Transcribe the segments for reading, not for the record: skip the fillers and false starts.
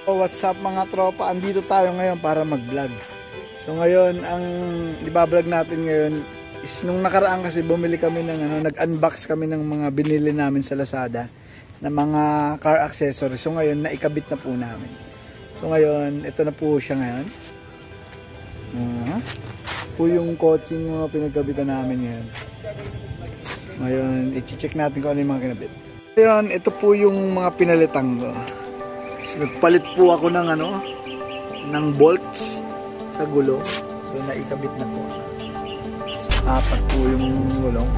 So, what's up mga tropa? Andito tayo ngayon para mag-vlog. So ngayon, ang ibablog natin ngayon is nung nakaraan kasi bumili kami ng nag-unbox kami ng mga binili namin sa Lazada na mga car accessories. So ngayon, naikabit na po namin. So ngayon, ito na po siya ngayon. Po yung coaching mga pinagkabitan namin ngayon. Ngayon, i-check natin kung ano yung mga kinabit. Ngayon, ito po yung mga pinalitan ko. So, nagpalit po ako ng ng bolts sa gulo. So, naikabit na po. So, apat po yung gulong.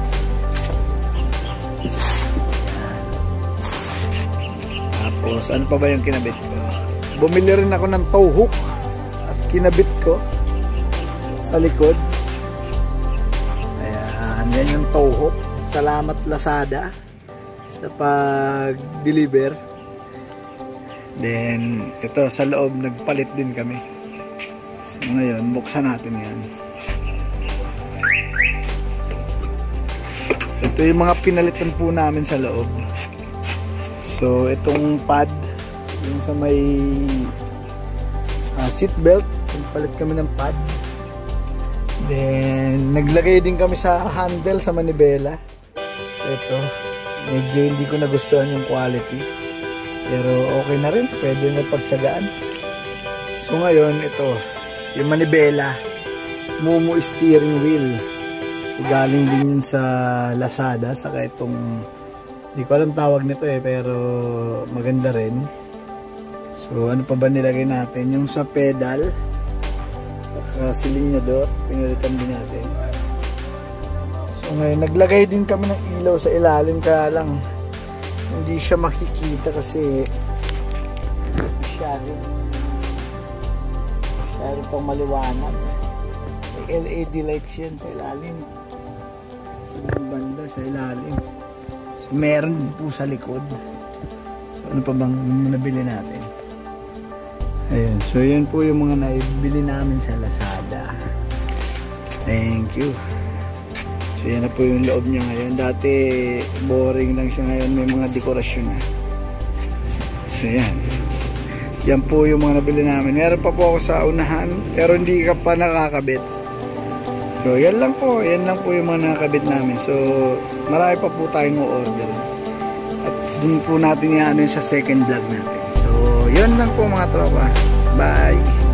Tapos, ano pa ba yung kinabit ko? Bumili rin ako ng tow hook at kinabit ko sa likod. Ayan, yan yung tow hook. Salamat Lazada sa pag-deliver. Then, ito sa loob, nagpalit din kami. So, ngayon, buksan natin yan. Ito yung mga pinalitan po namin sa loob. So, itong pad, yung sa may seat belt, nagpalit kami ng pad. Then, naglagay din kami sa handle, sa manibela. Ito, medyo hindi ko nagustuhan yung quality. Pero okay na rin, pwede na pagtsagaan. So ngayon, ito, yung manibela, Mumu steering wheel. So galing din yun sa Lazada, saka itong, hindi ko alam tawag nito pero maganda rin. So ano pa ba nilagay natin? Yung sa pedal, saka silinyador, pinalitan din natin. So ngayon, naglagay din kami ng ilaw sa ilalim, kaya lang hindi siya makikita kasi masyadong pang maliwanag. May LED lights yan sa ilalim, sa banda sa ilalim. So, meron din po sa likod. So ano pa bang nabili natin? Ayan, so yun po yung mga naibili namin sa Lazada. Thank you. So yan na po yung loob niya ngayon. Dati boring lang siya, ngayon may mga dekorasyon na. So yan. Yan po yung mga nabili namin. Meron pa po ako sa unahan, pero hindi ka pa nakakabit. So yan lang po. Yan lang po yung mga nakakabit namin. So marami pa po tayong order. At dun po natin yan sa second vlog natin. So yun lang po mga tropa. Bye!